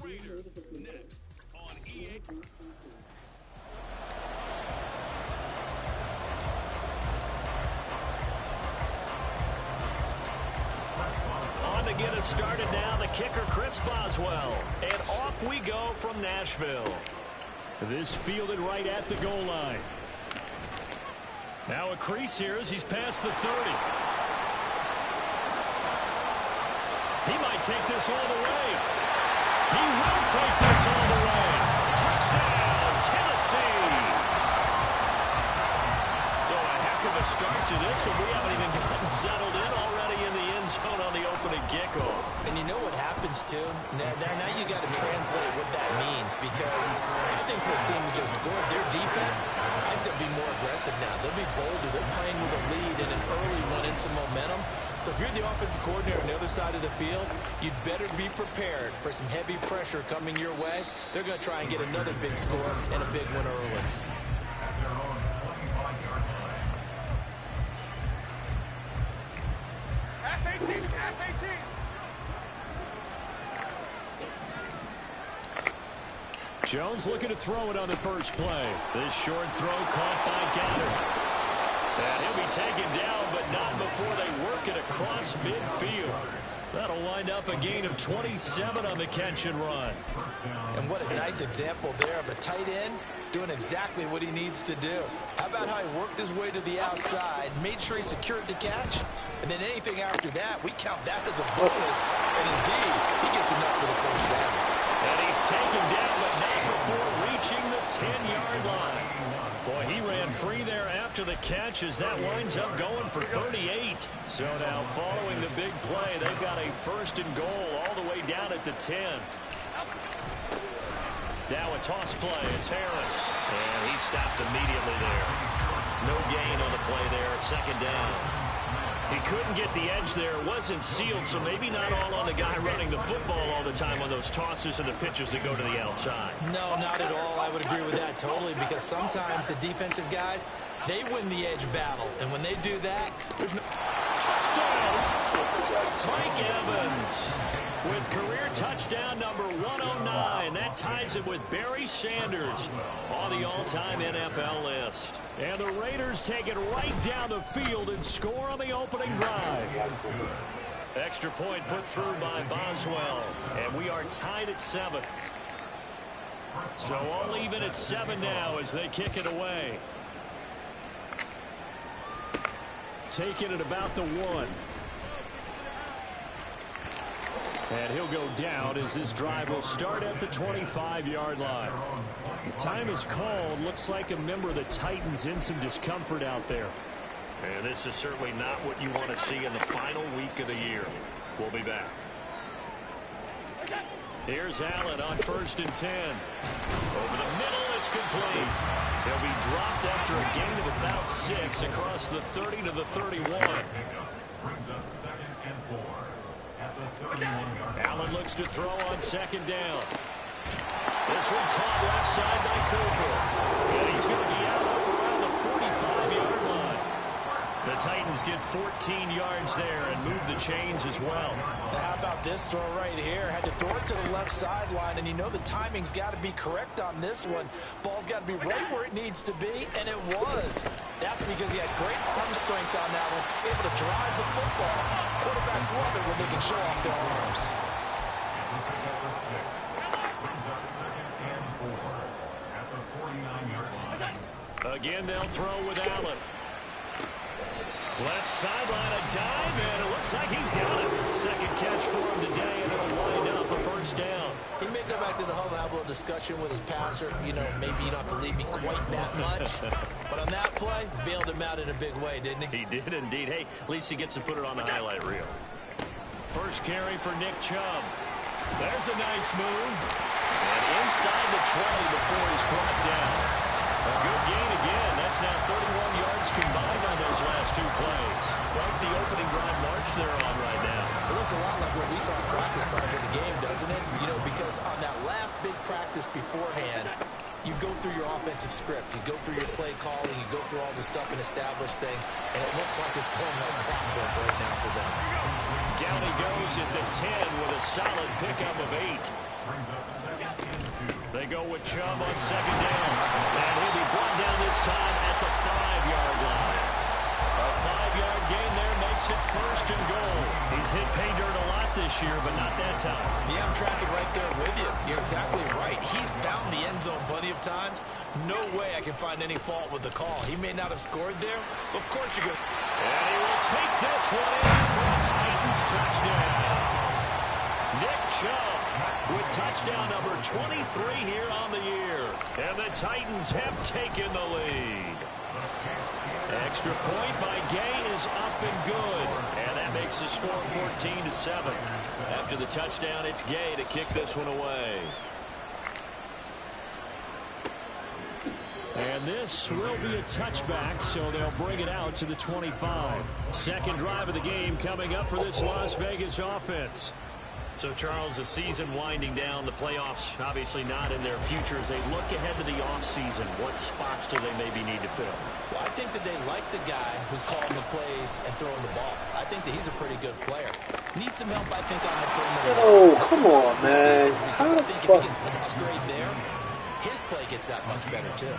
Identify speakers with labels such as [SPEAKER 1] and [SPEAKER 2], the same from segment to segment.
[SPEAKER 1] Raiders next on EA.
[SPEAKER 2] On to get us started now, the kicker, Chris Boswell. And off we go from Nashville.
[SPEAKER 3] This fielded right at the goal line. Now a crease here as he's past the 30. He might take this all the way. He will take this all the way. Touchdown, Tennessee.
[SPEAKER 2] So a heck of a start to this one. We haven't even gotten settled in already in the end zone on the opening kickoff.
[SPEAKER 4] And you know what happens, too? Now you got to translate what that means, because I think for a team that just scored, their defense, I think they'll be more aggressive now. They'll be bolder. They're playing with a lead and an early one and some momentum. So if you're the offensive coordinator on the other side of the field, you'd better be prepared for some heavy pressure coming your way. They're going to try and get another big score and a big one early.
[SPEAKER 3] Jones looking to throw it on the first play. This short throw caught by Goddard.
[SPEAKER 2] And he'll be taken down, but not before they work it across midfield.
[SPEAKER 3] That'll wind up a gain of 27 on the catch and run.
[SPEAKER 4] And what a nice example there of a tight end doing exactly what he needs to do. How about how he worked his way to the outside, made sure he secured the catch, and then anything after that, we count that as a bonus. And indeed, he gets enough for the first down.
[SPEAKER 2] And he's taken down, but not before reaching the 10-yard line.
[SPEAKER 3] Boy, he ran free there after the catch as that winds up going for 38.
[SPEAKER 2] So now following the big play, they've got a first and goal all the way down at the 10. Now a toss play. It's Harris. And he stopped immediately there. No gain on the play there. Second down. He couldn't get the edge there. It wasn't sealed, so maybe not all on the guy running the football all the time on those tosses and the pitches that go to the outside.
[SPEAKER 4] No, not at all. I would agree with that totally, because sometimes the defensive guys, they win the edge battle. And when they do that, there's no...
[SPEAKER 2] Touchdown! Mike Evans with career touchdown number 109. That ties him with Barry Sanders on the all-time NFL list.
[SPEAKER 3] And the Raiders take it right down the field and score on the opening drive.
[SPEAKER 2] Extra point put through by Boswell. And we are tied at 7. So all even at 7 now as they kick it away.
[SPEAKER 3] Taking it about the 1. And he'll go down as this drive will start at the 25-yard line. The time is called. Looks like a member of the Titans in some discomfort out there.
[SPEAKER 2] And this is certainly not what you want to see in the final week of the year. We'll be back.
[SPEAKER 3] Here's Allen on 1st and 10.
[SPEAKER 2] Over the middle, it's complete. He'll be dropped after a gain of about 6 across the 30 to the 31.
[SPEAKER 5] Brings up 2nd and 4.
[SPEAKER 2] Allen looks to throw on 2nd down. This one caught left side by Cooper. And he's going to be out around the 45-yard line. The Titans get 14 yards there and move the chains as well.
[SPEAKER 4] Now how about this throw right here? Had to throw it to the left sideline, and you know the timing's got to be correct on this one. Ball's got to be right where it needs to be, and it was. That's because he had great arm strength on that one, able to drive the football. Quarterbacks love it when they can show off their arms.
[SPEAKER 2] Again, they'll throw with Allen. Left sideline, a dive, and it looks like he's got it. Second catch for him today, and it'll wind up a first down.
[SPEAKER 4] He may go back to the home and have a little discussion with his passer. You know, maybe you don't have to leave me quite that much. But on that play, bailed him out in a big way, didn't he?
[SPEAKER 2] He did indeed. Hey, at least he gets to put it on the highlight reel.
[SPEAKER 3] First carry for Nick Chubb. There's a nice move.
[SPEAKER 2] And inside the 20 before he's brought down. A good gain again. That's now 31 yards combined on those last 2 plays. Quite the opening drive march they're on right now.
[SPEAKER 4] It looks a lot like what we saw in practice prior to the game, doesn't it? You know, because on that last big practice beforehand, you go through your offensive script. You go through your play calling. You go through all the stuff and establish things. And it looks like it's going like clockwork right now for them.
[SPEAKER 2] Down he goes at the 10 with a solid pickup of 8.
[SPEAKER 5] Brings up
[SPEAKER 2] with Chubb on second down. And he'll be brought down this time at the 5-yard line. A 5-yard gain there makes it first and goal. He's hit pay dirt a lot this year, but not that time.
[SPEAKER 4] Yeah, I'm tracking right there with you. You're exactly right. He's found the end zone plenty of times. No way I can find any fault with the call. He may not have scored there, but of course you go.
[SPEAKER 2] And he will take this one in for a Titans touchdown. Nick Chubb with touchdown number 23 here on the year. And the Titans have taken the lead. Extra point by Gay is up and good. And that makes the score 14-7. After the touchdown, it's Gay to kick this one away.
[SPEAKER 3] And this will be a touchback, so they'll bring it out to the 25. Second drive of the game coming up for this Las Vegas offense.
[SPEAKER 2] So, Charles, the season winding down, the playoffs obviously not in their future. As they look ahead to the offseason, what spots do they maybe need to fill?
[SPEAKER 4] Well, I think that they like the guy who's calling the plays and throwing the ball. I think that he's a pretty good player. Needs some help, I think, on the perimeter.
[SPEAKER 6] Oh, come on, man. How the fuck?
[SPEAKER 4] If he gets an upgrade there, his play gets that much better, too.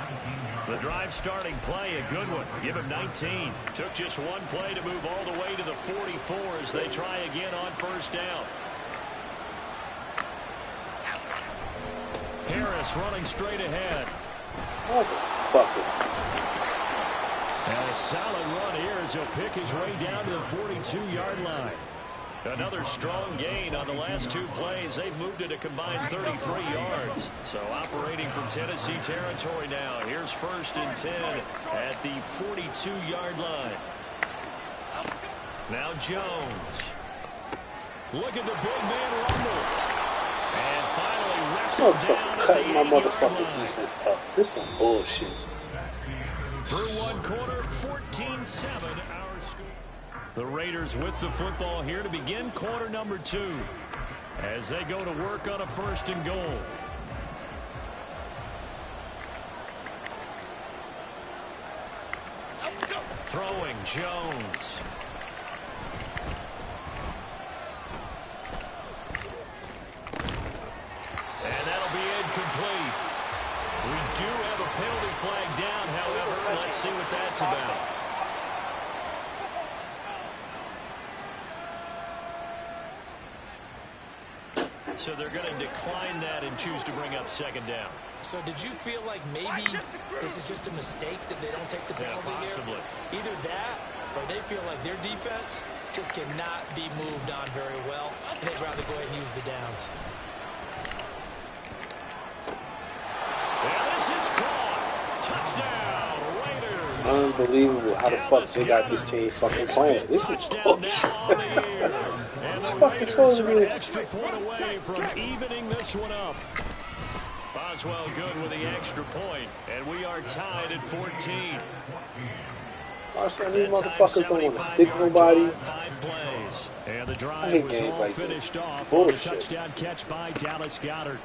[SPEAKER 2] The drive starting play, a good one. Give him 19. Took just one play to move all the way to the 44 as they try again on first down.
[SPEAKER 3] Harris running straight ahead.
[SPEAKER 6] Motherfucker.
[SPEAKER 3] And a solid run here as he'll pick his way down to the 42-yard line.
[SPEAKER 2] Another strong gain on the last two plays. They've moved it a combined 33 yards. So operating from Tennessee territory now. Here's first and 10 at the 42-yard line. Now Jones. Look at the big man rumble. And finally wrestled down
[SPEAKER 6] Cutting my
[SPEAKER 2] at the 8-yard
[SPEAKER 6] motherfucking
[SPEAKER 2] line.
[SPEAKER 6] defense up. This some bullshit.
[SPEAKER 3] Through one quarter, 14-7 our score.
[SPEAKER 2] The Raiders with the football here to begin quarter number 2 as they go to work on a first and goal. Throwing Jones. And that'll be incomplete. We do have a penalty flag down, however. Let's see what that's about. So they're going to decline that and choose to bring up second down.
[SPEAKER 4] So did you feel like maybe this is just a mistake that they don't take the penalty
[SPEAKER 2] possibly.
[SPEAKER 4] here? Either that or they feel like their defense just cannot be moved on very well, and they'd rather go ahead and use the downs.
[SPEAKER 2] And this is caught. Touchdown, Raiders.
[SPEAKER 6] Unbelievable how the fuck they got this team fucking playing. This is bullshit.
[SPEAKER 2] And the
[SPEAKER 6] Fucking
[SPEAKER 2] Raiders
[SPEAKER 6] told
[SPEAKER 2] are
[SPEAKER 6] me.
[SPEAKER 2] an extra point away from evening this one up. Boswell good with the extra point, and we are tied at 14.
[SPEAKER 6] Why some of these motherfuckers don't want to stick nobody?
[SPEAKER 2] 5 plays.
[SPEAKER 3] And the
[SPEAKER 6] I
[SPEAKER 3] drive
[SPEAKER 6] hate
[SPEAKER 3] was
[SPEAKER 6] games
[SPEAKER 3] all
[SPEAKER 6] like this.
[SPEAKER 3] finished off on a
[SPEAKER 6] Bullshit.
[SPEAKER 3] touchdown catch by Dallas Goedert.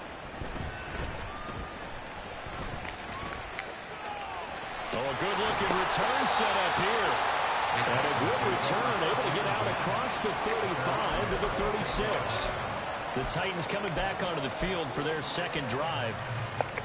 [SPEAKER 2] Oh, a good-looking return set up here.
[SPEAKER 3] And a good return, able to get out across the 35 to the 36.
[SPEAKER 2] The Titans coming back onto the field for their second drive.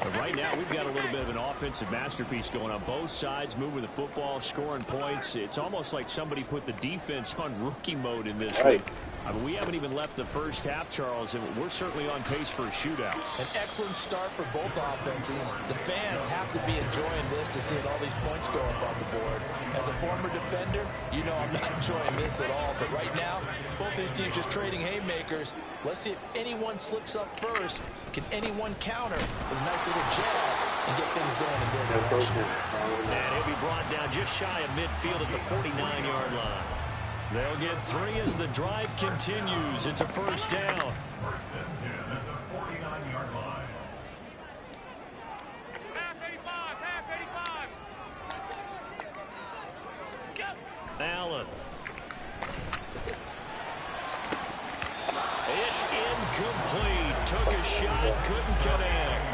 [SPEAKER 3] But right now, we've got a little bit of an offensive masterpiece going on both sides, moving the football, scoring points. It's almost like somebody put the defense on rookie mode in this
[SPEAKER 6] Right.
[SPEAKER 3] one. I mean, we haven't even left the first half, Charles, and we're certainly on pace for a shootout.
[SPEAKER 4] An excellent start for both offenses. The fans have to be enjoying this to see all these points go up on the board. As a former defender, you know I'm not enjoying this at all. But right now, both these teams just trading haymakers. Let's see if anyone slips up first. Can anyone counter with a nice little jab and get things going in their direction?
[SPEAKER 2] And he'll be brought down just shy of midfield at the 49-yard line. They'll get 3 as the drive continues. It's a first down.
[SPEAKER 5] First and 10 at the 49-yard line.
[SPEAKER 2] Allen. It's incomplete. Took a shot, couldn't connect.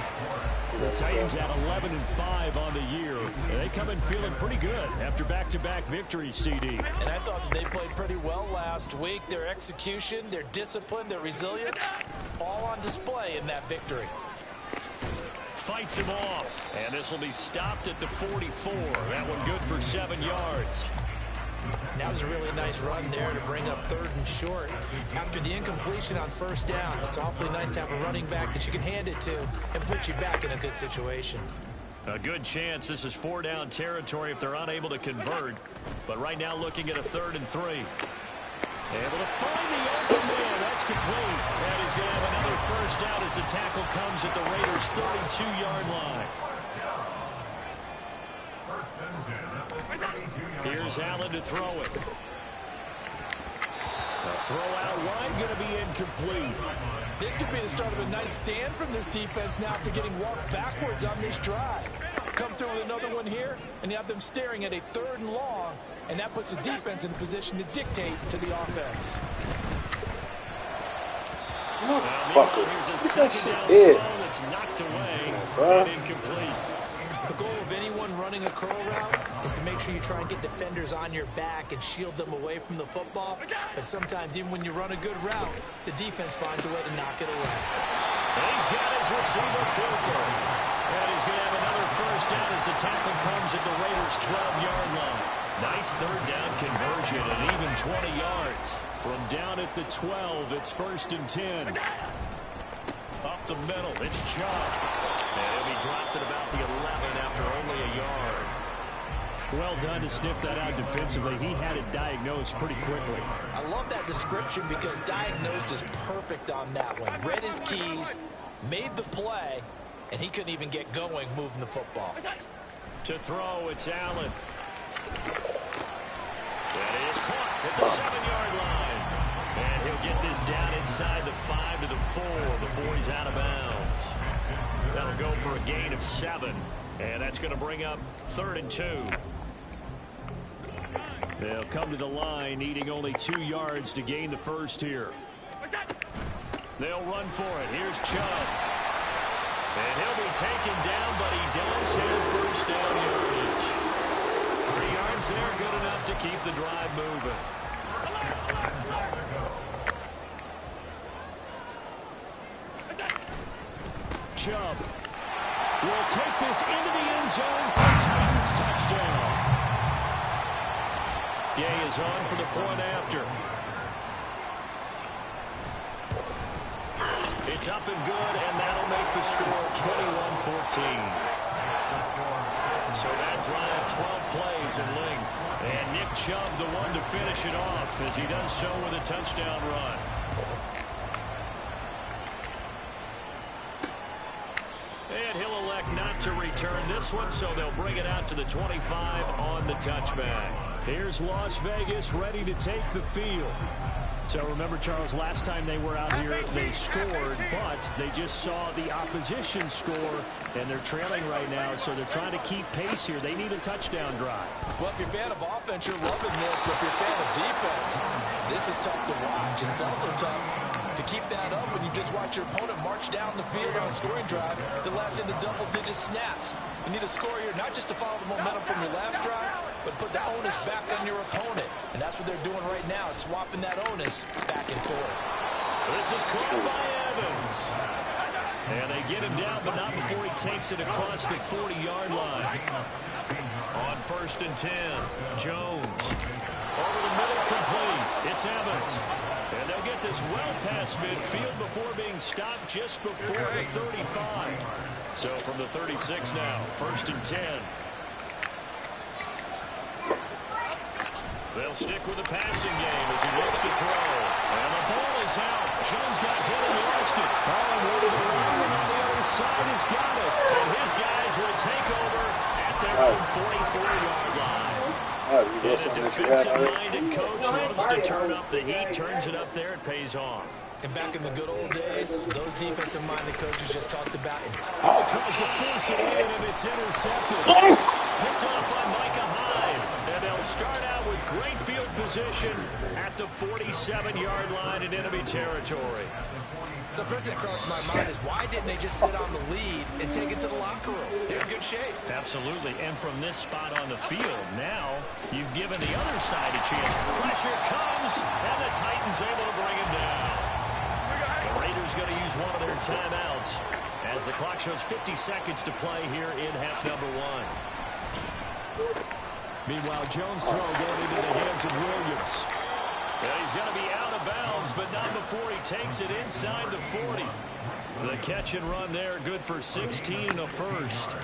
[SPEAKER 3] The Titans at 11-5 on the year. They come in feeling pretty good after back-to-back victories, CD.
[SPEAKER 4] And I thought that they played pretty well last week. Their execution, their discipline, their resilience, all on display in that victory.
[SPEAKER 2] fights him off. And this will be stopped at the 44. That one good for 7 yards.
[SPEAKER 4] That was a really nice run there to bring up 3rd and short. After the incompletion on 1st down, it's awfully nice to have a running back that you can hand it to and put you back in a good situation.
[SPEAKER 2] A good chance this is 4-down territory if they're unable to convert. But right now looking at a 3rd and 3. Able to find the open man. That's complete. And he's going to have another 1st down as the tackle comes at the Raiders' 32-yard line. Here's Allen to throw it. A throw out wide, going to be incomplete.
[SPEAKER 7] This could be the start of a nice stand from this defense now after getting walked backwards on this drive. Come through with another one here, and you have them staring at a 3rd and long, and that puts the defense in a position to dictate to the offense.
[SPEAKER 2] Here's a 2nd down throw that's knocked away and incomplete.
[SPEAKER 4] The goal of anyone running a curl route is to make sure you try and get defenders on your back and shield them away from the football. But sometimes even when you run a good route, the defense finds a way to knock it away.
[SPEAKER 2] He's got his receiver, Cooper. And he's going to have another 1st down as the tackle comes at the Raiders' 12-yard line. Nice 3rd down conversion at even 20 yards.
[SPEAKER 3] From down at the 12, it's 1st and 10.
[SPEAKER 2] Up the middle, it's Chubb. And he'll be dropped at about the 11 after only a yard.
[SPEAKER 3] Well done to sniff that out defensively. He had it diagnosed pretty quickly.
[SPEAKER 4] I love that description because diagnosed is perfect on that one. Read his keys, made the play, and he couldn't even get going moving the football.
[SPEAKER 2] To throw, it's Allen. That is caught at the 7-yard line. And he'll get this down inside the 5 to the 4 before he's out of bounds. That'll go for a gain of 7. And that's going to bring up 3rd and 2.
[SPEAKER 3] They'll come to the line, needing only 2 yards to gain the 1st here.
[SPEAKER 2] They'll run for it. Here's Chubb. And he'll be taken down, but he does have 1st down yardage. 3 yards there, good enough to keep the drive moving.
[SPEAKER 3] Chubb will take this into the end zone for a Titans touchdown.
[SPEAKER 2] Gay is on for the point after. It's up and good, and that'll make the score 21-14. So that drive, 12 plays in length. And Nick Chubb, the one to finish it off, as he does so with a touchdown run. And he'll elect not to return this one, so they'll bring it out to the 25 on the touchback.
[SPEAKER 3] Here's Las Vegas ready to take the field. So remember, Charles, last time they were out here, they scored, but they just saw the opposition score, and they're trailing right now, so they're trying to keep pace here. They need a touchdown drive.
[SPEAKER 7] Well, if you're a fan of offense, you're loving this, but if you're a fan of defense, this is tough to watch, and it's also tough to keep that up when you just watch your opponent march down the field on a scoring drive that lasts into double-digit snaps. You need a score here, not just to follow the momentum from your last drive, but put the onus back on your opponent. And that's what they're doing right now, swapping that onus back and forth.
[SPEAKER 2] This is caught by Evans. And they get him down, but not before he takes it across the 40-yard line. On 1st and 10, Jones. Over the middle, complete. It's Evans. And they'll get this well past midfield before being stopped just before the 35. So from the 36 now, 1st and 10. They'll stick with the passing game as he looks to throw. And the ball is out. Jones got hit and lost it.
[SPEAKER 3] Oh, what a run on the other side has got it.
[SPEAKER 2] And his guys will take over at their own 44-yard line. And a defensive-minded coach loves to turn up the heat, turns it up there, it pays off.
[SPEAKER 4] And back in the good old days, those defensive-minded coaches just talked about it.
[SPEAKER 3] Oh, tries to force it in, and it's intercepted.
[SPEAKER 2] Picked off by Micah Hyde. And they'll start out with great field position at the 47-yard line in enemy territory.
[SPEAKER 4] So first thing that crossed my mind is why didn't they just sit on the lead and take it to the locker room? They're in good shape.
[SPEAKER 2] Absolutely. And from this spot on the field, now you've given the other side a chance. Pressure comes, and the Titans able to bring him down. The Raiders
[SPEAKER 3] Raiders going to use one of their timeouts as the clock shows 50 seconds to play here in half number 1. Meanwhile, Jones' throw going into the hands of Williams. And he's going to be out of bounds, but not before he takes it inside the 40. The catch and run there, good for 16 and a first.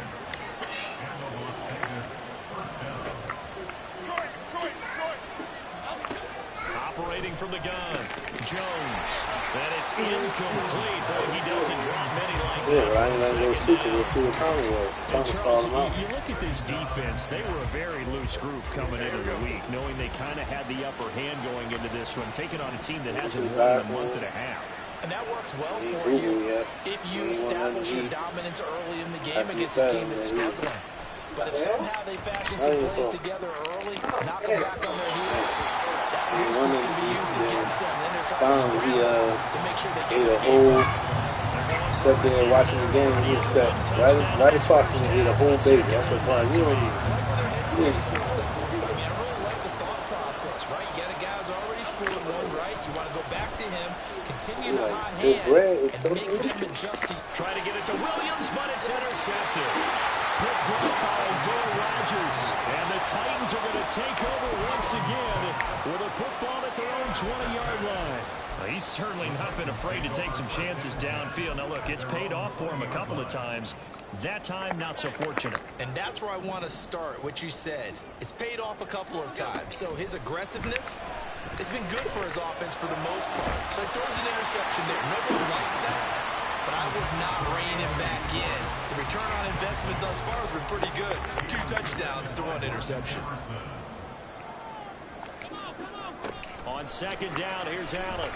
[SPEAKER 3] Operating from the gun, Jones. And it's incomplete, but he doesn't drop many like that.
[SPEAKER 6] Yeah, right. That little stupid. We'll see what Tommy was. Tommy stalled him out.
[SPEAKER 3] You look at this defense, they were a very loose group coming into the week, knowing they kind of had the upper hand going into this one, taking on a team that hasn't won in a month and a half.
[SPEAKER 7] And that works well for you if you establish your dominance early in the game against a team that's struggling. But if somehow they fashion some plays together early, knock them back on their heels, that looseness can be used against them. Then they're trying to make sure they get the game.
[SPEAKER 6] Sat there watching the game, he was set right across from me, hit a whole baby. I said, "Boy, you don't even."
[SPEAKER 7] I really like the thought process, right? You got a guy who's already scored one, right? You want to go back to him, continue the hot hand, and make them adjust to try to get it to Williams, but it's intercepted.
[SPEAKER 3] Picked up by Isaiah Rodgers. And the Titans are going to take over once again with a football at their own 20-yard line. He's certainly not been afraid to take some chances downfield. Now, look, it's paid off for him a couple of times. That time, not so fortunate.
[SPEAKER 7] And that's where I want to start, what you said. It's paid off a couple of times. So his aggressiveness has been good for his offense for the most part. So he throws an interception there. Nobody likes that. But I would not rein him back in. The return on investment thus far has been pretty good. 2 touchdowns to 1 interception.
[SPEAKER 3] On second down, here's Allen.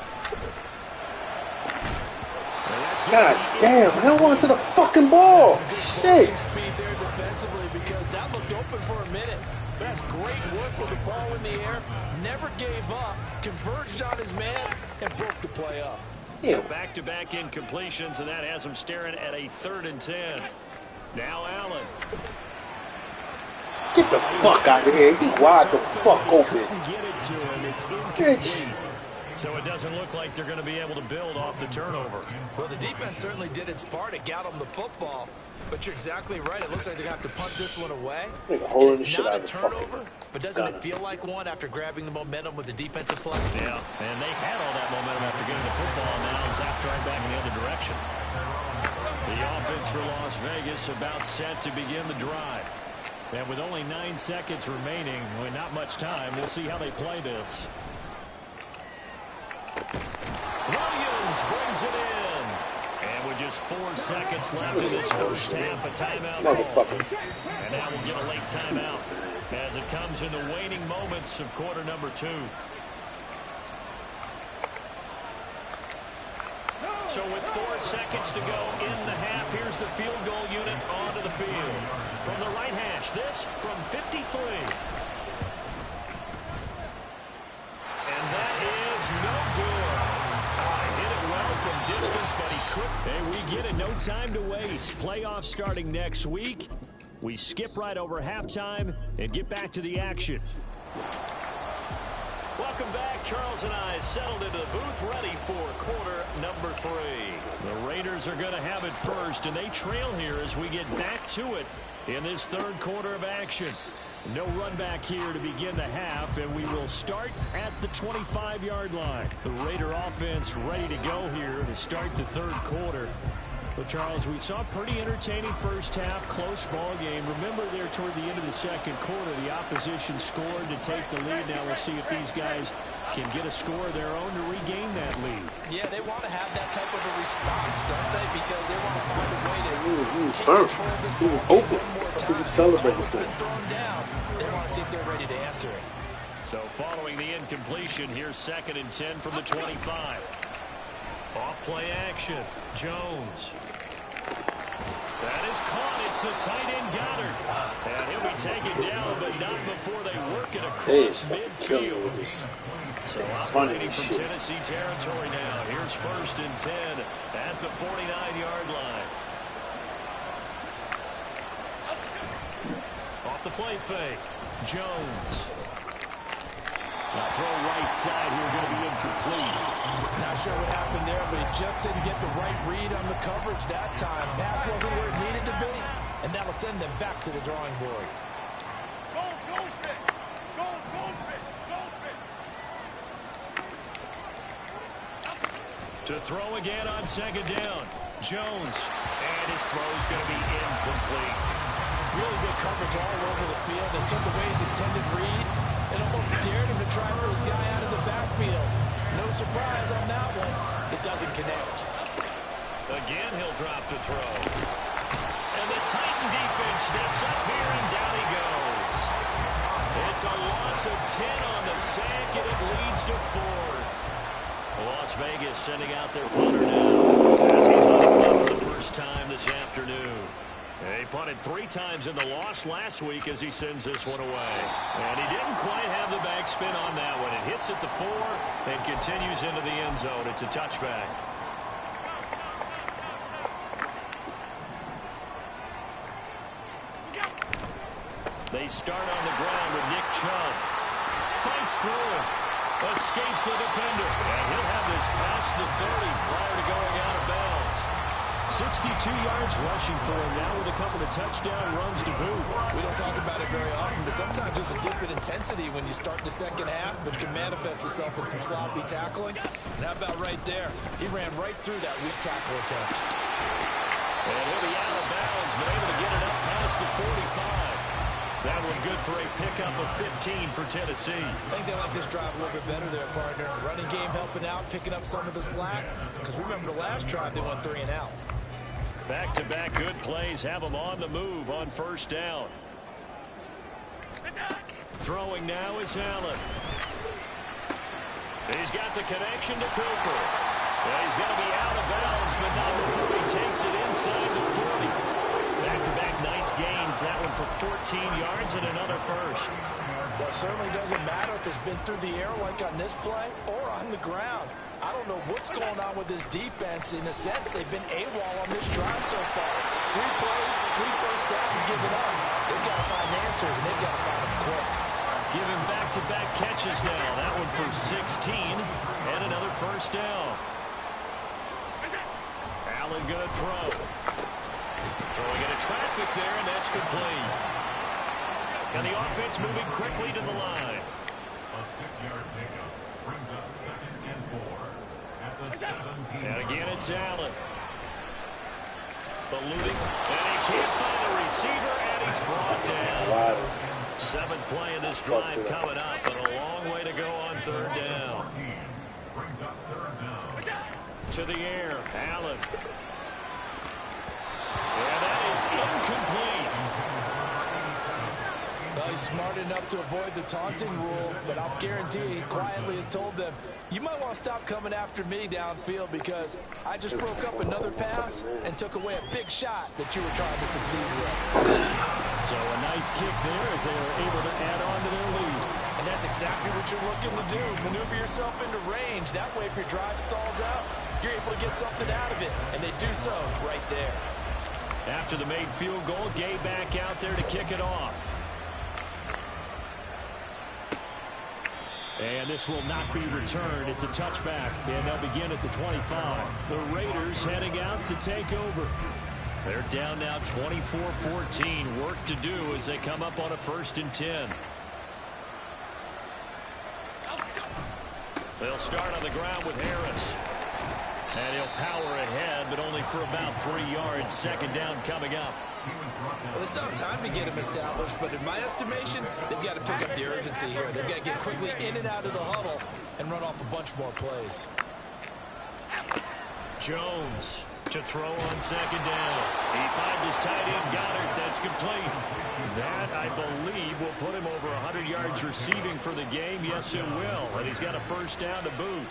[SPEAKER 6] God damn, hell on to the fucking ball. Shit.
[SPEAKER 7] Speed there defensively because that looked open for a minute. That's great work with the ball in the air. Never gave up. Converged on his man and broke the play up.
[SPEAKER 3] So back-to-back incompletions, and that has him staring at a 3rd and 10. Now Allen.
[SPEAKER 6] Get the fuck out of here. He's wide the fuck open.
[SPEAKER 3] Get it to him. It's incomplete. So it doesn't look like they're going to be able to build off the turnover.
[SPEAKER 7] Well, the defense certainly did its part. It got them the football. But you're exactly right. It looks like they're going to have to punt this one away. It's not a turnover, but doesn't it feel like one after grabbing the momentum with the defensive play?
[SPEAKER 3] Yeah, and they had all that momentum after getting the football. Now zapped right back in the other direction. The offense for Las Vegas about set to begin the drive. And with only 9 seconds remaining, not much time, we'll see how they play this. Williams brings it in. And with just 4 seconds left in this first half, a timeout call. And now we'll get a late timeout as it comes in the waning moments of quarter number 2. So with 4 seconds to go in the half, here's the field goal unit onto the field. From the right hash, this from 53. And that is no good. Hit it well from distance, but he couldn't. Hey, we get it. No time to waste. Playoffs starting next week. We skip right over halftime and get back to the action. Welcome back. Charles and I settled into the booth, ready for quarter number 3. The Raiders are going to have it first, and they trail here as we get back to it in this 3rd quarter of action. No run back here to begin the half, and we will start at the 25-yard line. The Raider offense ready to go here to start the 3rd quarter. But, Charles, we saw a pretty entertaining first half, close ball game. Remember there toward the end of the 2nd quarter, the opposition scored to take the lead. Now we'll see if these guys can get a score of their own to regain that lead.
[SPEAKER 7] Yeah, they want to have that type of a response, don't they? Because they want to find a way to
[SPEAKER 6] he was hurt. He was open. He was celebrating.
[SPEAKER 7] It's been thrown down. They want to see if they're ready to answer it.
[SPEAKER 3] So following the incompletion, here's 2nd and 10 from the 25. Off play action. Jones. That is caught. It's the tight end Goddard. And he'll be taken down, but not before they work it across midfield. So operating from Tennessee territory now. Here's 1st and 10 at the 49-yard line. Off the play fake. Jones. Now throw right side here, going to be incomplete.
[SPEAKER 7] Not sure what happened there, but he just didn't get the right read on the coverage that time. Pass wasn't where it needed to be, and that'll send them back to the drawing board.
[SPEAKER 3] To throw again on second down. Jones. And his throw's going to be incomplete.
[SPEAKER 7] Really good coverage all over the field. It took away his intended read and almost dared him to try for his guy out of the backfield. No surprise on that one. It doesn't connect.
[SPEAKER 2] Again, he'll drop to throw. And the Titan defense steps up here, and down he goes. It's a loss of 10 on the sack, and it leads to 4th. Las Vegas sending out their punter now as he's on the punt for the first time this afternoon. He punted 3 times in the loss last week as he sends this one away. And he didn't quite have the backspin on that one. It hits at the 4 and continues into the end zone. It's a touchback. They start on the ground with Nick Chubb. Fights through him. Escapes the defender. And he'll have this past the 30 prior to going out of bounds.
[SPEAKER 3] 62 yards rushing for him now with a couple of touchdown runs to boot.
[SPEAKER 7] We don't talk about it very often, but sometimes there's a dip in intensity when you start the second half, which can manifest itself in some sloppy tackling. And how about right there? He ran right through that weak tackle attempt.
[SPEAKER 2] And he'll be out of bounds, but able to get it up past the 45. That one good for a pickup of 15 for Tennessee.
[SPEAKER 7] I think they like this drive a little bit better there, partner. Running game helping out, picking up some of the slack. Because remember the last drive, they went 3 and out.
[SPEAKER 2] Back-to-back good plays have them on the move on first down. Throwing now is Allen. He's got the connection to Cooper. And he's going to be out of bounds, but not before he takes it inside the 40. Back-to-back nice gains. That one for 14 yards and another first.
[SPEAKER 7] Well, it certainly doesn't matter if it's been through the air like on this play or on the ground. I don't know what's going on with this defense. In a sense, they've been AWOL on this drive so far. 3 plays, 3 first downs given up. They've got to find answers, and they've got to find them quick.
[SPEAKER 2] Giving back-to-back catches now. That one for 16 and another first down. Allen going to throw. Throwing into traffic there, and that's complete. And the offense moving quickly to the line.
[SPEAKER 5] A 6-yard pickup brings up 2nd and 4 at the 17.
[SPEAKER 2] And again, it's Allen. Ballooning, and he can't find a receiver, and he's brought down. 7th play in this drive coming up, but a long way to go on 3rd down.
[SPEAKER 5] Brings up 3rd down.
[SPEAKER 2] To the air, Allen. And that is incomplete.
[SPEAKER 7] Well, he's smart enough to avoid the taunting rule, but I'll guarantee he quietly has told them, you might want to stop coming after me downfield because I just broke up another pass and took away a big shot that you were trying to succeed with.
[SPEAKER 3] So a nice kick there as they were able to add on to their lead.
[SPEAKER 7] And that's exactly what you're looking to do. Maneuver yourself into range. That way, if your drive stalls out, you're able to get something out of it. And they do so right there.
[SPEAKER 2] After the made field goal, Gay back out there to kick it off.
[SPEAKER 3] And this will not be returned. It's a touchback, and they'll begin at the 25. The Raiders heading out to take over.
[SPEAKER 2] They're down now 24-14. Work to do as they come up on a 1st and 10. They'll start on the ground with Harris. And he'll power ahead, but only for about 3 yards. 2nd down coming up.
[SPEAKER 7] Well, it's not time to get him established, but in my estimation, they've got to pick up the urgency here. They've got to get quickly in and out of the huddle and run off a bunch more plays.
[SPEAKER 2] Jones to throw on 2nd down. He finds his tight end, Goddard. That's complete. That, I believe, will put him over 100 yards receiving for the game. Yes, it will. And he's got a 1st down to boot.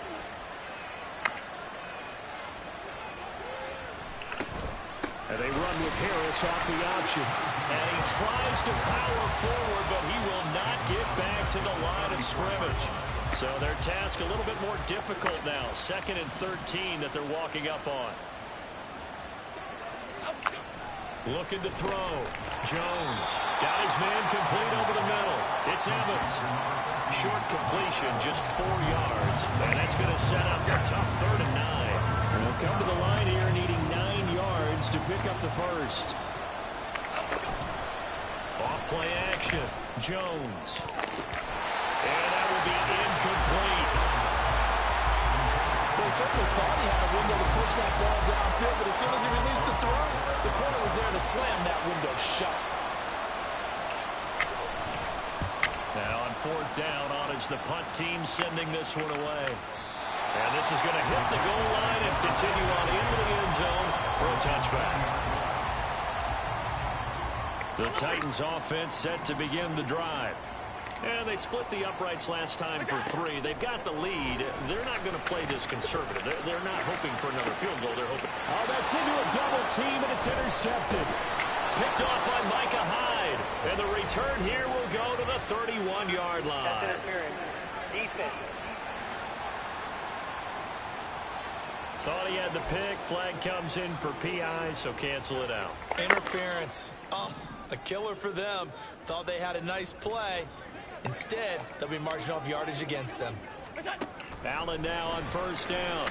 [SPEAKER 3] And they run with Harris off the option.
[SPEAKER 2] And he tries to power forward, but he will not get back to the line of scrimmage. So their task a little bit more difficult now. 2nd and 13 that they're walking up on.
[SPEAKER 3] Looking to throw. Jones got his man complete over the middle. It's Evans. Short completion, just 4 yards. And that's going to set up a tough 3rd and 9. They'll come to the line here needing 9 yards to pick up the first. Off play action. Jones. And that will be incomplete.
[SPEAKER 7] They certainly thought he had a window to push that ball downfield, but as soon as he released the throw, the corner was there to slam that window shut.
[SPEAKER 3] Now on 4th down, on is the punt team sending this one away. And this is going to hit the goal line and continue on into the end zone for a touchback. The Titans offense set to begin the drive. And they split the uprights last time for 3. They've got the lead. They're not going to play this conservative. They're not hoping for another field goal. They're hoping.
[SPEAKER 2] Oh, that's into a double team, and it's intercepted.
[SPEAKER 3] Picked off by Micah Hyde. And the return here will go to the 31-yard line. Thought he had the pick. Flag comes in for PI, so cancel it out.
[SPEAKER 7] Interference. Oh, a killer for them. Thought they had a nice play. Instead, they'll be marching off yardage against them.
[SPEAKER 3] Allen now on 1st down.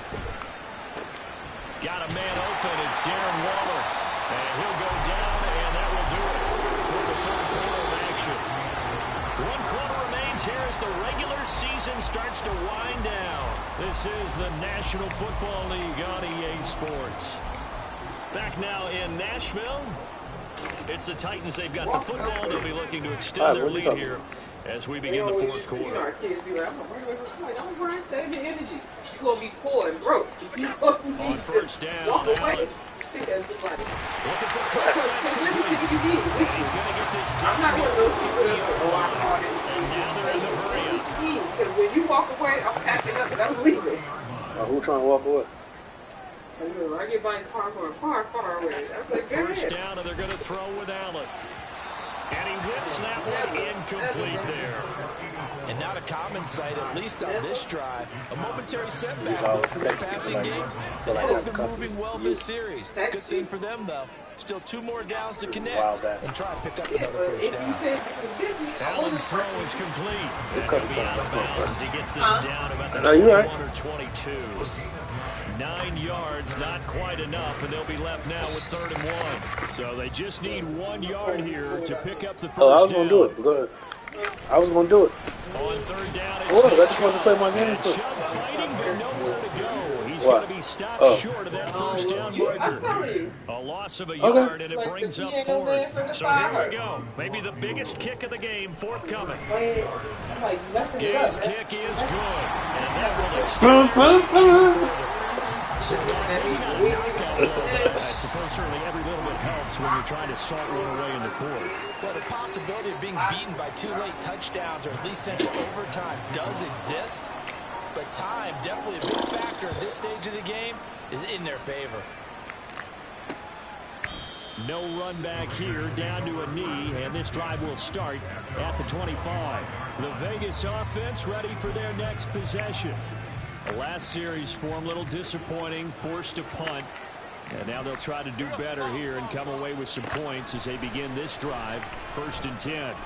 [SPEAKER 3] Got a man open. It's Darren Waller. And he'll go down, and that will do it for the 4th quarter of action. 1 quarter remains here as the regular season starts to wind down. This is the National Football League on EA Sports. Back now in Nashville. It's the Titans. They've got the football. They'll be looking to extend their lead here as we begin the 4th quarter.
[SPEAKER 8] You know, our kids be like, don't worry, save the energy. You're going to be poor and broke.
[SPEAKER 3] On 1st down, Allen. Looking for Cook. He's going to get this down.
[SPEAKER 8] I'm not one of those people that
[SPEAKER 3] And now they're in the hurry up.
[SPEAKER 8] Because when you walk away, I'm packing up and I'm leaving.
[SPEAKER 6] Who trying to walk away?
[SPEAKER 8] I get my car from far away. I was like, go
[SPEAKER 3] 1st
[SPEAKER 8] ahead.
[SPEAKER 3] down, and they're going to throw with Allen. And he whips that one incomplete there.
[SPEAKER 7] And not a common sight, at least on this drive. A momentary setback for the passing game. They haven't been moving well this series. Good thing for them, though. Still 2 more downs to connect and try to pick up another first down.
[SPEAKER 3] Allen's throw is complete. And he'll be out of bounds as he gets this down about the 21 or 22. 9 yards, not quite enough, and they'll be left now with 3rd and 1.
[SPEAKER 2] So they just need 1 yard here to pick up the first
[SPEAKER 6] I was going to do it. Go ahead. I was going to do it.
[SPEAKER 3] On 3rd down,
[SPEAKER 6] I just wanted to play my game.
[SPEAKER 3] Chubb fighting, but nowhere to go. He's going to be stopped short of that 1st down marker. A loss of a yard, and it brings up 4th. So here we go. Maybe the biggest kick of the game, forthcoming. His kick is good, and that will So I suppose certainly every little bit helps when you're trying to salt one away in the 4th.
[SPEAKER 7] Well, the possibility of being beaten by 2 late touchdowns or at least sent to overtime does exist. But time, definitely a big factor at this stage of the game, is in their favor.
[SPEAKER 3] No run back here, down to a knee, and this drive will start at the 25.
[SPEAKER 2] The Vegas offense ready for their next possession.
[SPEAKER 3] The last series for them, a little disappointing, forced to punt. And now they'll try to do better here and come away with some points as they begin this drive, 1st and 10.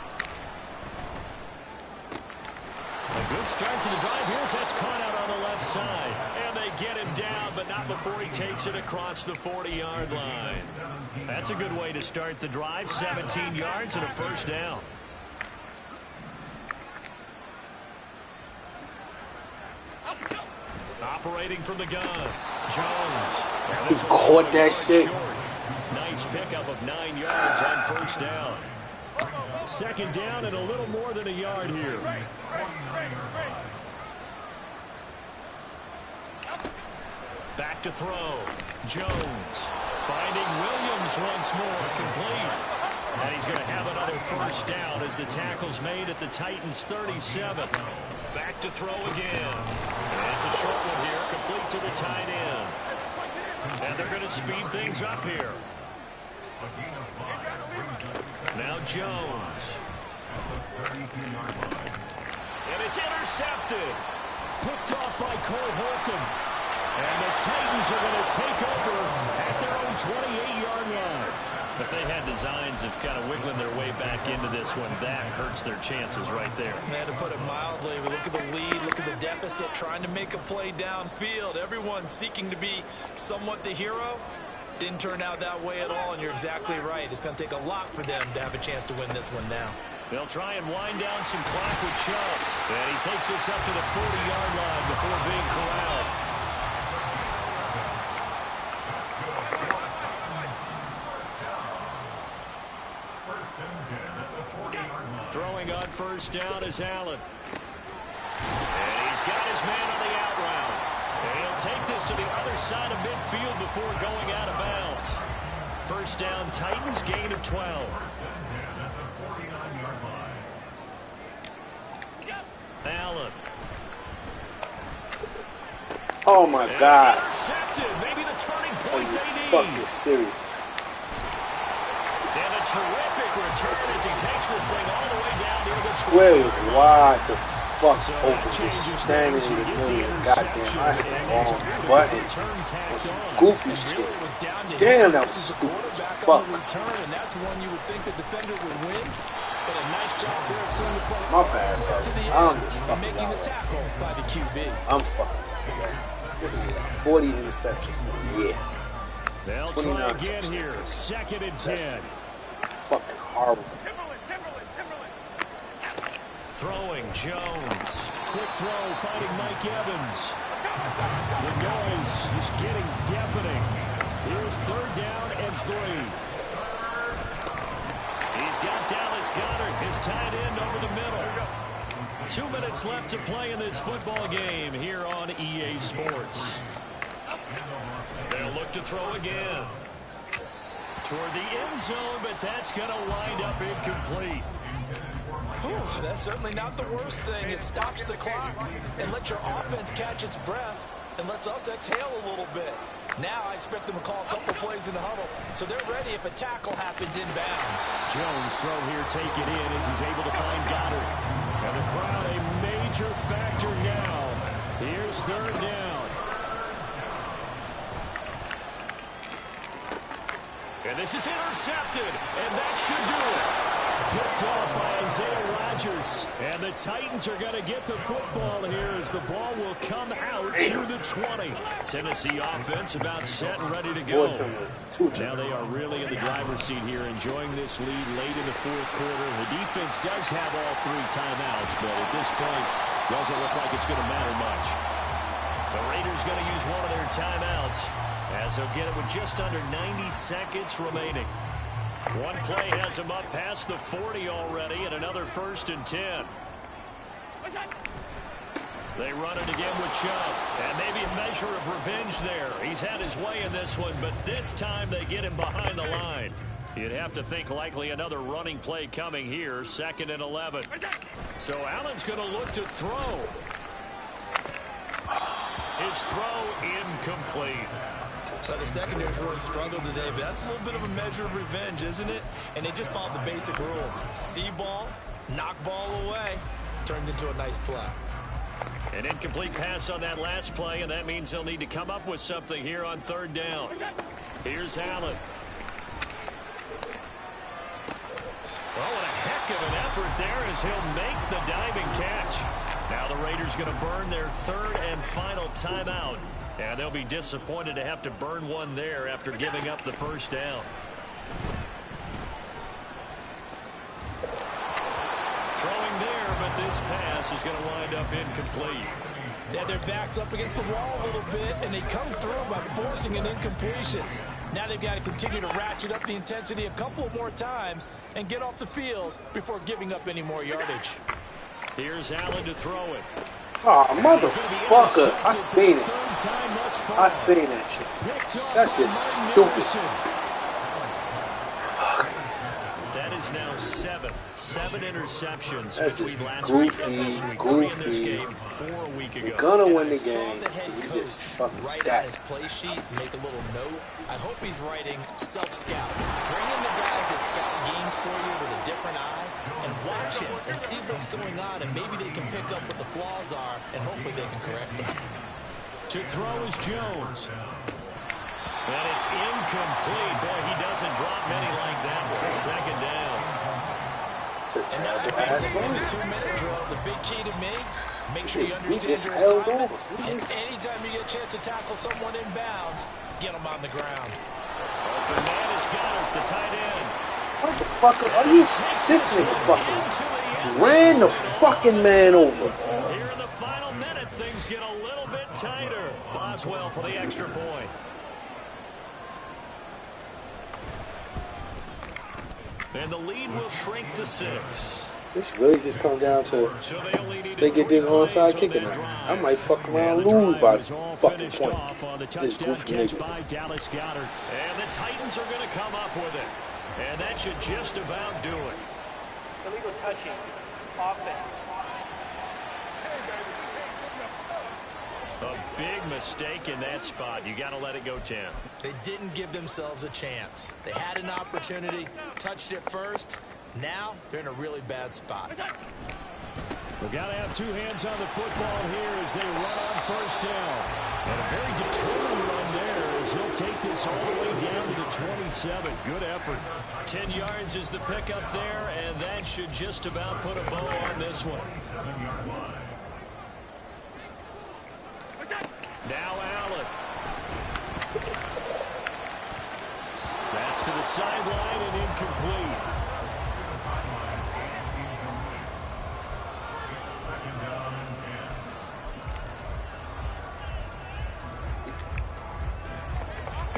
[SPEAKER 3] A good start to the drive. Here's that's caught out on the left side. And they get him down, but not before he takes it across the 40-yard line. That's a good way to start the drive, 17 yards and a 1st down. Operating from the gun, Jones.
[SPEAKER 6] He caught that shit.
[SPEAKER 3] Nice pickup of 9 yards on 1st down. 2nd down and a little more than a yard here. Back to throw. Jones finding Williams once more, complete. And he's going to have another 1st down as the tackle's made at the Titans' 37. Back to throw again. And it's a short one here, complete to the tight end. And they're going to speed things up here. Now Jones. And it's intercepted.
[SPEAKER 2] Picked off by Cole Holcomb. And the Titans are going to take over at their own 28-yard line.
[SPEAKER 3] If they had designs of kind of wiggling their way back into this one, that hurts their chances right there.
[SPEAKER 7] To put it mildly, we look at the lead, look at the deficit, trying to make a play downfield. Everyone seeking to be somewhat the hero. Didn't turn out that way at all, and you're exactly right. It's going to take a lot for them to have a chance to win this one now.
[SPEAKER 3] They'll try and wind down some clock with Chubb. And he takes us up to the 40-yard line before being corralled. Throwing on first down is Allen. And he's got his man on the out route. And he'll take this to the other side of midfield before going out of bounds. First down, Titans, gain of 12. Allen.
[SPEAKER 6] Oh my God.
[SPEAKER 3] Intercepted. Maybe the turning
[SPEAKER 6] Are
[SPEAKER 3] point
[SPEAKER 6] you
[SPEAKER 3] they need.
[SPEAKER 6] fucking serious?
[SPEAKER 3] And a terrific return as he takes this thing all the way down near the
[SPEAKER 6] Square was wide the fuck
[SPEAKER 3] So
[SPEAKER 6] open,
[SPEAKER 3] that
[SPEAKER 6] just
[SPEAKER 3] changes
[SPEAKER 6] standing
[SPEAKER 3] things.
[SPEAKER 6] in the
[SPEAKER 3] You get
[SPEAKER 6] middle.
[SPEAKER 3] the
[SPEAKER 6] Goddamn,
[SPEAKER 3] interception,
[SPEAKER 6] I hit the
[SPEAKER 3] and
[SPEAKER 6] wrong
[SPEAKER 3] it's a
[SPEAKER 6] button.
[SPEAKER 3] return tacked
[SPEAKER 6] That's some
[SPEAKER 3] on.
[SPEAKER 6] goofy
[SPEAKER 7] Really
[SPEAKER 6] shit.
[SPEAKER 7] was down to
[SPEAKER 6] Damn,
[SPEAKER 7] him
[SPEAKER 6] that was
[SPEAKER 7] versus the
[SPEAKER 6] stupid as
[SPEAKER 7] quarterback
[SPEAKER 6] fuck.
[SPEAKER 7] on the return, and that's one you would think the defender would win. But a nice job there of seeing the play
[SPEAKER 6] My
[SPEAKER 7] all
[SPEAKER 6] bad,
[SPEAKER 7] the way to
[SPEAKER 6] fellas.
[SPEAKER 7] the
[SPEAKER 6] I don't
[SPEAKER 7] end
[SPEAKER 6] give a
[SPEAKER 7] and
[SPEAKER 6] fuck
[SPEAKER 7] making the
[SPEAKER 6] about
[SPEAKER 7] tackle by the QB.
[SPEAKER 6] I'm fucking. This nigga got 40 interceptions. Yeah.
[SPEAKER 3] They'll
[SPEAKER 6] 29.
[SPEAKER 3] try again here. Second and 10.
[SPEAKER 6] That's fucking horrible.
[SPEAKER 3] Throwing Jones. Quick throw, fighting Mike Evans. The noise is getting deafening. Here's third down and 3. He's got Dallas Goedert, his tight end over the middle. 2 minutes left to play in this football game here on EA Sports. They'll look to throw again. Toward the end zone, but that's going to wind up incomplete.
[SPEAKER 7] Whew, that's certainly not the worst thing. It stops the clock and lets your offense catch its breath and lets us exhale a little bit. Now I expect them to call a couple plays in the huddle, so they're ready if a tackle happens inbounds.
[SPEAKER 3] Jones throw here, take it in as he's able to find Goddard. And the crowd a major factor now. Here's third down. And this is intercepted, and that should do it. Picked off by Isaiah Rodgers. And the Titans are going to get the football here as the ball will come out to the 20. Tennessee offense about set and ready to go. Now they are really in the driver's seat here, enjoying this lead late in the fourth quarter. The defense does have all 3 timeouts, but at this point, doesn't look like it's going to matter much. The Raiders going to use one of their timeouts as they'll get it with just under 90 seconds remaining. One play has them up past the 40 already, and another first and 10. They run it again with Chubb, and maybe a measure of revenge there. He's had his way in this one, but this time they get him behind the line. You'd have to think likely another running play coming here, 2nd and 11. So Allen's going to look to throw. His throw incomplete.
[SPEAKER 7] Well, the secondary's really struggled today, but that's a little bit of a measure of revenge, isn't it? And they just followed the basic rules. See ball, knock ball away, turns into a nice play.
[SPEAKER 3] An incomplete pass on that last play, and that means they'll need to come up with something here on third down. Here's Allen. Oh, what a heck of an effort there as he'll make the diving catch. Now the Raiders going to burn their 3rd and final timeout. And they'll be disappointed to have to burn one there after giving up the first down. Throwing there, but this pass is going to wind up incomplete.
[SPEAKER 7] Yeah, their back's up against the wall a little bit, and they come through by forcing an incompletion. Now they've got to continue to ratchet up the intensity a couple more times and get off the field before giving up any more yardage.
[SPEAKER 3] Here's Allen to throw it.
[SPEAKER 6] Oh, motherfucker. I seen it. I seen that shit. That's just stupid.
[SPEAKER 3] That is now 7 interceptions between last
[SPEAKER 6] goofy,
[SPEAKER 3] week and this week. 3 in this game, 4 a week ago.
[SPEAKER 6] You're gonna win the
[SPEAKER 7] I saw
[SPEAKER 6] game.
[SPEAKER 7] the head
[SPEAKER 6] You
[SPEAKER 7] coach
[SPEAKER 6] just fucking
[SPEAKER 7] write on
[SPEAKER 6] stack.
[SPEAKER 7] his play sheet, make a little note. I hope he's writing self-scout. Bring in the guys that scout games for you with a different eye and watch him and see what's going on, and maybe they can pick up what the flaws are, and hopefully they can correct them.
[SPEAKER 3] To throw is Jones. And it's incomplete. Boy, he doesn't drop many like
[SPEAKER 6] It's a
[SPEAKER 7] And now the
[SPEAKER 6] terrible
[SPEAKER 7] big
[SPEAKER 6] ass
[SPEAKER 7] thing in the
[SPEAKER 6] game.
[SPEAKER 7] 2-minute drill, the big key to me, make sure you
[SPEAKER 6] We
[SPEAKER 7] understand
[SPEAKER 6] just
[SPEAKER 7] your
[SPEAKER 6] held
[SPEAKER 7] assignments.
[SPEAKER 6] over.
[SPEAKER 7] And anytime you get a chance to tackle someone in bounds, get them on the ground.
[SPEAKER 2] Open man has got it, the tight end.
[SPEAKER 6] What the fuck are you? This nigga fucking ran the fucking man over.
[SPEAKER 2] Here in the final minute, things get a little bit tighter. Boswell for the extra point. And the lead will shrink to 6.
[SPEAKER 6] This really just come down to they get this onside kick now. I might fuck around and lose by fucking point. This goofy nigga.
[SPEAKER 2] By Dallas Goedert. And the Titans are going to come up with it. And that should just about do it.
[SPEAKER 8] Illegal touching. Offense.
[SPEAKER 2] A big mistake in that spot. You got to let it go 10.
[SPEAKER 4] They didn't give themselves a chance. They had an opportunity, touched it first. Now they're in a really bad spot.
[SPEAKER 3] We've got to have two hands on the football here as they run on first down. And a very determined run there as he'll take this all the way down to the 27. Good effort.
[SPEAKER 2] 10 yards is the pickup there, and that should just about put a bow on this one. Now Allen.
[SPEAKER 3] That's to the sideline and incomplete.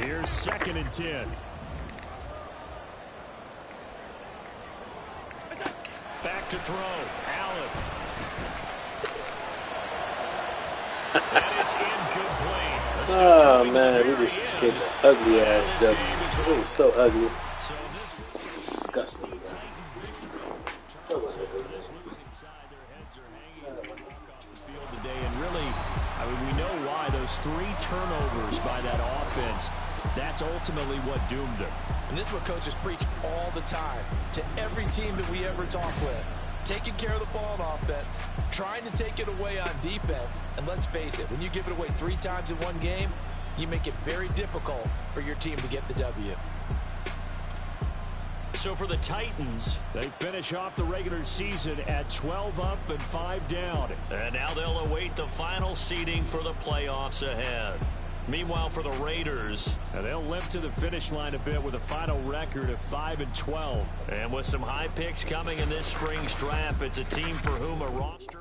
[SPEAKER 3] Here's 2nd and 10.
[SPEAKER 2] Back to throw. Allen. And it's incomplete.
[SPEAKER 6] Oh man, we just get an ugly ass W. It was so ugly. Disgusting. Man.
[SPEAKER 3] And really, I mean, we know why those 3 turnovers by that offense, that's ultimately what doomed them.
[SPEAKER 7] And this is what coaches preach all the time to every team that we ever talk with. Taking care of the ball on offense, trying to take it away on defense. And let's face it, when you give it away 3 times in one game, you make it very difficult for your team to get the W.
[SPEAKER 2] So for the Titans,
[SPEAKER 3] they finish off the regular season at 12 up and 5 down.
[SPEAKER 2] And now they'll await the final seeding for the playoffs ahead. Meanwhile, for the Raiders,
[SPEAKER 3] they'll limp to the finish line a bit with a final record of 5-12.
[SPEAKER 2] And with some high picks coming in this spring's draft, it's a team for whom a roster